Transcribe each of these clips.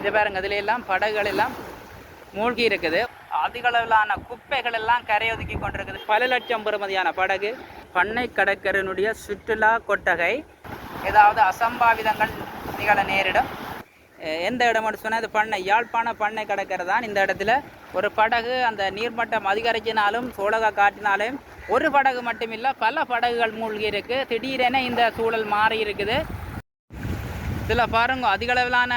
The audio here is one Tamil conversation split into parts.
இது பாருங்க, இதுல எல்லாம் படகுகள் எல்லாம் மூழ்கி இருக்குது. அதிக அளவிலான குப்பைகள் எல்லாம் கரையொதுக்கி கொண்டிருக்குது. பல லட்சம் பெறுமதியான படகு. பண்ணை கடற்கரையினுடைய சுற்றுலா கொட்டகை. ஏதாவது அசம்பாவிதங்கள் நிகழ நேரிடும். எந்த இடம்னு சொன்னால் இது பண்ணை, யாழ்ப்பாண பண்ணை கடற்கரை தான். இந்த இடத்துல ஒரு படகு அந்த நீர்மட்டம் அதிகரிச்சினாலும் சோழக காட்டினாலும் ஒரு படகு மட்டுமில்லை, பல படகுகள் மூழ்கி இருக்கு. திடீரென இந்த சூழல் மாறி இருக்குது. இதில் பாருங்க, அதிக அளவிலான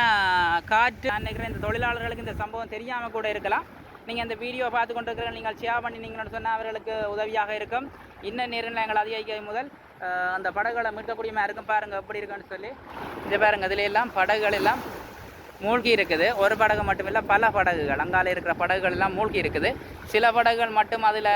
காற்று. நினைக்கிறேன் இந்த தொழிலாளர்களுக்கு இந்த சம்பவம் தெரியாமல் கூட இருக்கலாம். நீங்கள் இந்த வீடியோ பார்த்து கொண்டு இருக்கிற நீங்கள் ஷேர் பண்ணினீங்கன்னு சொன்னால் அவர்களுக்கு உதவியாக இருக்கும். இன்னும் நீர்நிலைகள் அதிகரிக்க முதல் அந்த படகுகளை மீட்கக்கூடியமாக இருக்கும். பாருங்கள் எப்படி இருக்குன்னு சொல்லி. இது பாருங்கள், இதில் எல்லாம் படகுகள் எல்லாம் மூழ்கி இருக்குது. ஒரு படகு மட்டுமில்லை, பல படகுகள், அங்கால இருக்கிற படகுகள் எல்லாம் மூழ்கி இருக்குது. சில படகுகள் மட்டும் அதில்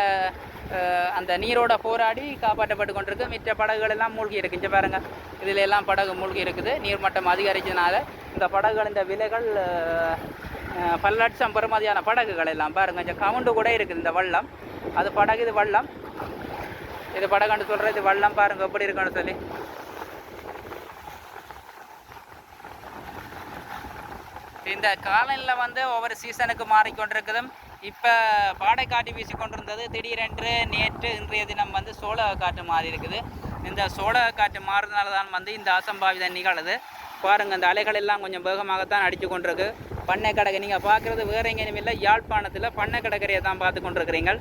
அந்த நீரோட போராடி காப்பாற்றப்பட்டு கொண்டிருக்கு. மிச்ச படகுகள் எல்லாம் மூழ்கி இருக்கு. இங்கே பாருங்கள், இதில் எல்லாம் படகு மூழ்கி இருக்குது. நீர்மட்டம் அதிகரிச்சதுனால இந்த படகுகள், இந்த விலைகள் பல லட்சம் பெறுமதியான படகுகள் எல்லாம் பாருங்கள். இங்கே கவுண்டு கூட இருக்குது. இந்த வள்ளம் அது படகு, இது வள்ளம், இது படகுன்னு சொல்கிறது, இது வள்ளம். பாருங்கள் எப்படி இருக்குன்னு சொல்லி. இந்த காலநிலை வந்து ஒவ்வொரு சீசனுக்கு மாறிக்கொண்டிருக்குதும். இப்போ பாடை காற்று வீசி கொண்டிருந்தது. திடீரென்று நேற்று இன்றைய தினம் வந்து சோழக காற்று மாறி இருக்குது. இந்த சோழக காற்று மாறுறதுனால தான் வந்து இந்த அசம்பாவிதம் நிகழுது. பாருங்கள், இந்த அலைகள் எல்லாம் கொஞ்சம் வேகமாகத்தான் அடித்து கொண்டிருக்கு. பண்ணை கடற்கரை நீங்கள் பார்க்குறது வேறு எங்கேயும் இல்லை, யாழ்ப்பாணத்தில் பண்ணை கடற்கரையை தான் பார்த்து கொண்டிருக்கிறீங்க.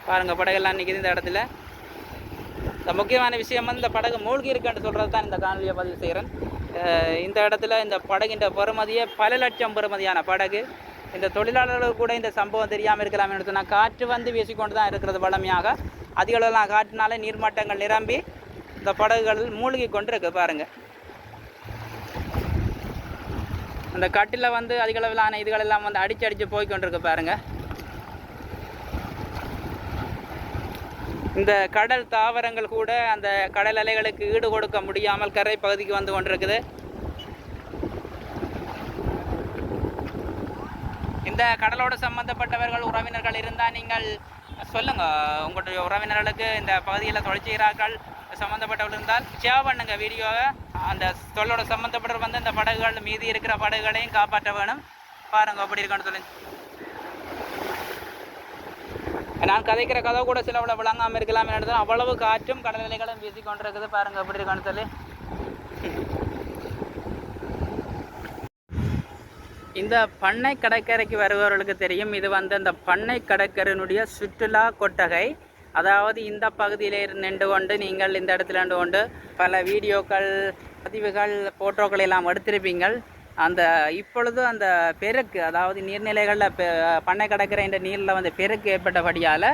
பாருங்கள், படகெல்லாம் நிற்கிது இந்த இடத்துல. இந்த முக்கியமான விஷயம் வந்து இந்த படகு மூழ்கி இருக்குன்னு சொல்கிறது தான் இந்த காணொலியை பதிவு செய்கிறேன். இந்த இடத்துல இந்த படகின்ற பெறுமதியே பல லட்சம் பெறுமதியான படகு. இந்த தொழிலாளர்களுக்கு கூட இந்த சம்பவம் தெரியாமல் இருக்கலாம் என்று சொன்னால், காற்று வந்து வீசிக்கொண்டு தான் இருக்கிறது வளமையாக. அதிக அளவில் காற்றினால நீர்மட்டங்கள் நிரம்பி இந்த படகுகள் மூழ்கி கொண்டு இருக்கு. பாருங்கள், அந்த கட்டில் வந்து அதிக அளவிலான இதுகள் எல்லாம் வந்து அடிச்சு போய் கொண்டிருக்கு. பாருங்கள், இந்த கடல் தாவரங்கள் கூட அந்த கடல் அலைகளுக்கு ஈடு கொடுக்க முடியாமல் கரை பகுதிக்கு வந்து கொண்டிருக்குது. இந்த கடலோடு சம்பந்தப்பட்டவர்கள் உறவினர்கள் இருந்தால் நீங்கள் சொல்லுங்கள். உங்களுடைய உறவினர்களுக்கு இந்த பகுதியில் தொழிற்செய்கிறார்கள் சம்மந்தப்பட்டவர்கள் இருந்தால் ஷேர் பண்ணுங்க வீடியோவை. அந்த தொழிலோட சம்மந்தப்பட்டவர் வந்து இந்த படகுகள், மீதி இருக்கிற படகுகளையும் காப்பாற்ற வேணும். பாருங்கள் எப்படி இருக்குன்னு சொல்லி. நான் கதைக்கிற கதை கூட சில அவ்வளோ விளங்காமல் இருக்கலாம். என்ன அவ்வளவு காற்றும் கடல் அலைகளும் வீசி கொண்டிருக்குது. பாருங்கள் எப்படி இருக்கான்னு சொல்லி. இந்த பண்ணை கடற்கரைக்கு வருபவர்களுக்கு தெரியும், இது வந்து அந்த பண்ணை கடற்கரையினுடைய சுற்றுலா கொட்டகை. அதாவது இந்த பகுதியில் நின்று கொண்டு நீங்கள் இந்த இடத்துல நின்று கொண்டு பல வீடியோக்கள், பதிவுகள், ஃபோட்டோக்கள் எல்லாம் எடுத்திருப்பீங்கள். அந்த இப்பொழுது அந்த பெருக்கு, அதாவது நீர்நிலைகளில் பண்ணை கடற்கரை என்ற நீரில் வந்து பெருக்கு ஏற்பட்டபடியால்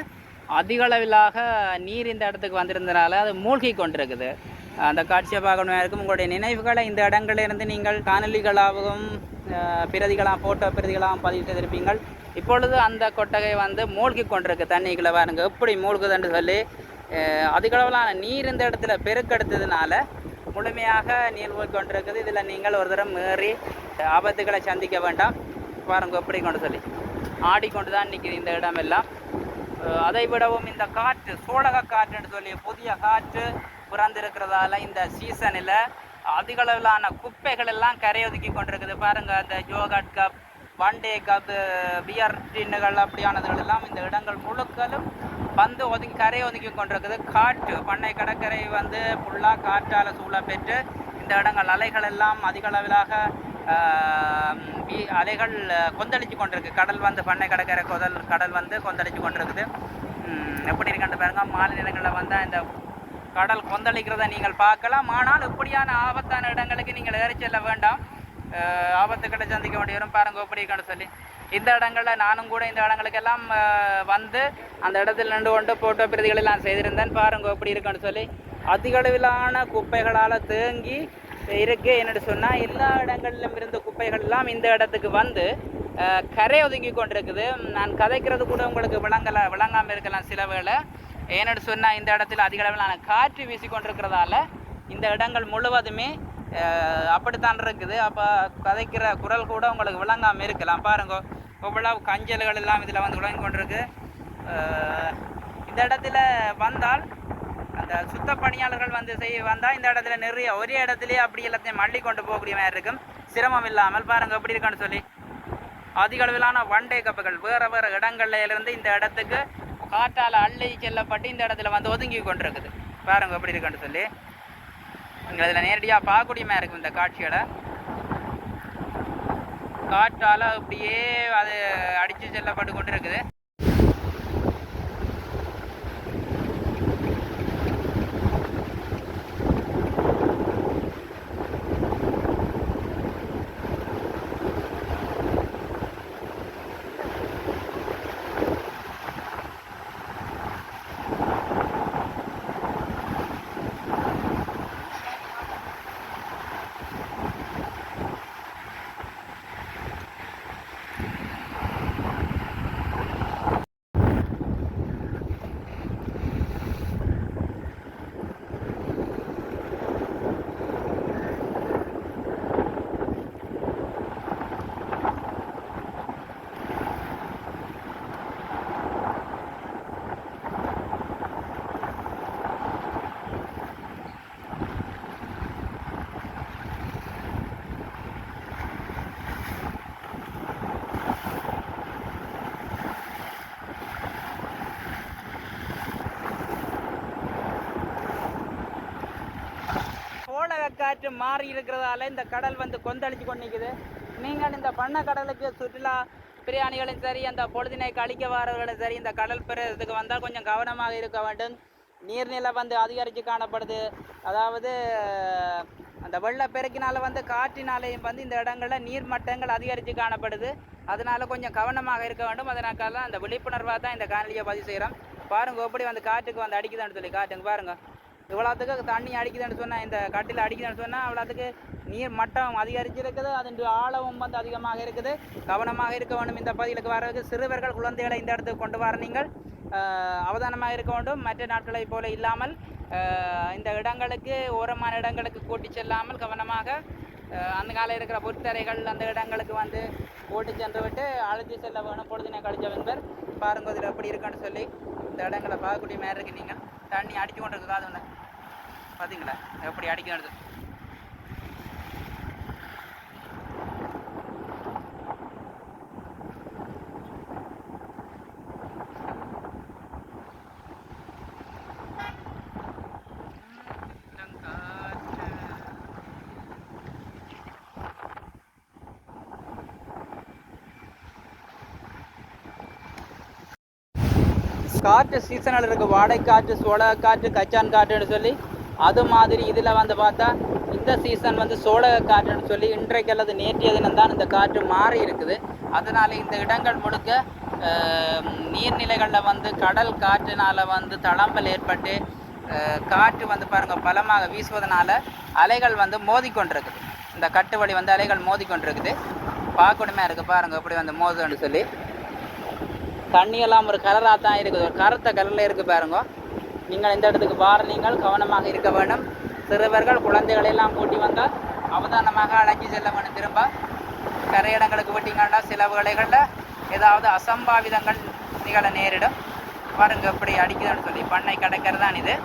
அதிக அளவிலாக நீர் இந்த இடத்துக்கு வந்திருந்தனால அது மூழ்கி கொண்டிருக்குது. அந்த காட்சியை பார்க்கணுமா இருக்கும். உங்களுடைய நினைவுகளை இந்த இடங்களிலிருந்து நீங்கள் காணொலிகளாகவும் பிரதிகளாக, ஃபோட்டோ பிரதிகளாகவும் பதிவு செய்திருப்பீங்கள். இப்பொழுது அந்த கொட்டகை வந்து மூழ்கி கொண்டிருக்கு. தண்ணிக்குள்ளே பாருங்க எப்படி மூழ்குதுன்னு சொல்லி. அதிக அளவிலான நீர் இந்த இடத்துல பெருக்கெடுத்ததுனால முழுமையாக நீர் போய் கொண்டிருக்குது. இதில் நீங்கள் ஒரு தரம் ஏறி ஆபத்துக்களை சந்திக்க வேண்டாம். பாருங்க எப்படி கொண்டு சொல்லி ஆடிக்கொண்டு தான் நிற்கிது இந்த இடமெல்லாம். அதை விடவும் இந்த காற்று, சோழக காற்றுன்னு சொல்லி புதிய காற்று பிறந்திருக்கிறதால இந்த சீசனில் அதிக அளவிலான குப்பைகள் எல்லாம் கரையொதுக்கி கொண்டிருக்குது. பாருங்கள், அந்த yogurt cup, one day cup, beer டின்னுகள் அப்படியானதுகள் எல்லாம் இந்த இடங்கள் முழுக்களும் வந்து கரை ஒதுக்கி கொண்டிருக்குது. காற்று, பண்ணை கடற்கரை வந்து ஃபுல்லாக காற்றால் சூழ பெற்று இந்த இடங்கள் அலைகள் எல்லாம் அதிக அளவிலாக அலைகள் கொந்தளிச்சு கொண்டிருக்கு. கடல் வந்து பண்ணை கடற்கரை கடல் வந்து கொந்தளிச்சு கொண்டிருக்குது. எப்படி இருக்குன்னு பாருங்க. மாலை நேரங்களில் வந்து இந்த கடல் கொந்தளிக்கிறத நீங்கள் பார்க்கலாம். ஆனால் இப்படியான ஆபத்தான இடங்களுக்கு நீங்கள் ஏறி செல்ல வேண்டாம். ஆபத்துக்களை சந்திக்க வேண்டி வரும். பாருங்க எப்படி இருக்குன்னு சொல்லி. இந்த இடங்களில் நானும் கூட இந்த இடங்களுக்கெல்லாம் வந்து அந்த இடத்துல நின்று கொண்டு ஃபோட்டோ பிரதிகள் எல்லாம் செய்திருந்தேன். பாருங்க எப்படி இருக்குன்னு சொல்லி. அதிக அளவிலான குப்பைகளால் தேங்கி இருக்கு. என்னென்னு சொன்னால், எல்லா இடங்களிலும் இருந்த குப்பைகள் எல்லாம் இந்த இடத்துக்கு வந்து கரை ஒதுங்கி கொண்டிருக்குது. நான் கதைக்கிறது கூட உங்களுக்கு விளங்காமல் இருக்கலாம் சில வேளை. ஏன்னு சொன்னால், இந்த இடத்துல அதிக அளவிலான காற்று வீசி கொண்டிருக்கிறதால இந்த இடங்கள் முழுவதுமே அப்படித்தான் இருக்குது. அப்போ கதைக்கிற குரல் கூட உங்களுக்கு விளங்காமல் இருக்கலாம். பாருங்க இவ்வளவு கஞ்சல்கள் எல்லாம் இதில் வந்து விளங்கி கொண்டிருக்கு. இந்த இடத்துல வந்தால் அந்த சுத்த பணியாளர்கள் வந்து வந்தால் இந்த இடத்துல நிறைய ஒரே இடத்துலேயே அப்படி எல்லாத்தையும் மல்லி கொண்டு போகக்கூடிய மாதிரி இருக்கும், சிரமம் இல்லாமல். பாருங்கள் எப்படி இருக்கான்னு சொல்லி. அதிக அளவிலான வண்டை கப்பல்கள் வேறு வேறு இடங்கள்ல இருந்து இந்த இடத்துக்கு காற்றால் அள்ளி செல்லப்பட்டு இந்த இடத்துல வந்து ஒதுங்கி கொண்டிருக்குது. பாருங்க எப்படி இருக்குன்னு சொல்லி நீங்கள் இதில் நேரடியாக பார்க்கக்கூடியமாக இருக்கும். இந்த காட்சிகளை காற்றால் அப்படியே அது அடித்து செல்லப்பட்டு கொண்டு இருக்குது. காற்று மாறி இருக்கிறதால இந்த கடல் வந்து கொந்தளிச்சு கொண்டு நிற்குது. நீங்கள் இந்த பண்ணை கடலுக்கு சுற்றுலா பிரயாணிகளும் சரி, அந்த பொழுதினை கழிக்க வரவர்களும் சரி, இந்த கடல் பிரதேசத்துக்கு வந்தால் கொஞ்சம் கவனமாக இருக்க வேண்டும். நீர்நிலை வந்து அதிகரித்து காணப்படுது. அதாவது அந்த வெள்ளப்பெருக்கினால வந்து காற்றினாலேயும் வந்து இந்த இடங்களில் நீர் மட்டங்கள் அதிகரித்து காணப்படுது. அதனால கொஞ்சம் கவனமாக இருக்க வேண்டும். அதனால அந்த விழிப்புணர்வாக தான் இந்த காணொலியை பதிவு செய்கிறோம். பாருங்கள் எப்படி வந்து காற்றுக்கு வந்து அடிக்குதுன்னு சொல்லி. காற்றுங்க பாருங்கள் இவ்வளோத்துக்கு தண்ணி அடிக்குதுன்னு சொன்னால், இந்த காட்டில் அடிக்குதுன்னு சொன்னால் அவ்வளோத்துக்கு நீர் மட்டம் அதிகரிச்சிருக்குது. அதன் ஆழமும் வந்து அதிகமாக இருக்குது. கவனமாக இருக்க வேண்டும். இந்த பகுதிகளுக்கு வரதுக்கு சிறுவர்கள் குழந்தைகளை இந்த இடத்துக்கு கொண்டு வர நீங்கள் அவதானமாக இருக்க வேண்டும். மற்ற நாட்களை போல இல்லாமல் இந்த இடங்களுக்கு ஓரமான இடங்களுக்கு கூட்டி செல்லாமல் கவனமாக அந்த காலம் இருக்கிற பொறுத்தரைகள் அந்த இடங்களுக்கு வந்து ஓட்டி சென்று விட்டு அழைச்சி செல்ல வேணும். பொழுதினை கழிச்சவன்பர் பாருங்க இதில் எப்படி இருக்குன்னு சொல்லி இந்த இடங்களை பார்க்கக்கூடிய மாதிரி இருக்கு. நீங்கள் தண்ணி அடித்து கொண்டு இருக்குது. அது ஒன்று பார்த்தீங்களா எப்படி அடிக்கிறது. காற்று சீசனில் இருக்குது. வாடைக்காற்று, சோளக காற்று, கச்சான் காற்றுன்னு சொல்லி. அது மாதிரி இதில் வந்து பார்த்தா இந்த சீசன் வந்து சோளக காற்றுன்னு சொல்லி இன்றைக்கு அல்லது நேற்றைய தினம் தான் இந்த காற்று மாறி இருக்குது. அதனால் இந்த இடங்கள் முழுக்க நீர்நிலைகளில் வந்து கடல் காற்றினால் வந்து தளம்பல் ஏற்பட்டு காற்று வந்து பாருங்கள் பலமாக வீசுவதனால அலைகள் வந்து மோதிக்கொண்டிருக்குது. இந்த கட்டு வழி வந்து அலைகள் மோதிக்கொண்டிருக்குது. பார்க்கணுமே இருக்குது. பாருங்கள் எப்படி வந்து மோதுன்னு சொல்லி. தண்ணியெல்லாம் ஒரு கலராக தான் இருக்குது. ஒரு கருத்த கலரில் இருக்குது பாருங்க. நீங்கள் இந்த இடத்துக்கு வார நீங்கள் கவனமாக இருக்க வேண்டும். சிறுவர்கள் குழந்தைகளெல்லாம் கூட்டி வந்தால் அவதானமாக அழைச்சி செல்ல வேண்டும். திரும்ப கரையிடங்களுக்கு விட்டீங்கன்னா சில வேளைகளில் ஏதாவது அசம்பாவிதங்கள் நிகழ நேரிடும். பாருங்க எப்படி அடிக்குதுன்னு சொல்லி. பண்ணை கடற்கரை தான் இது.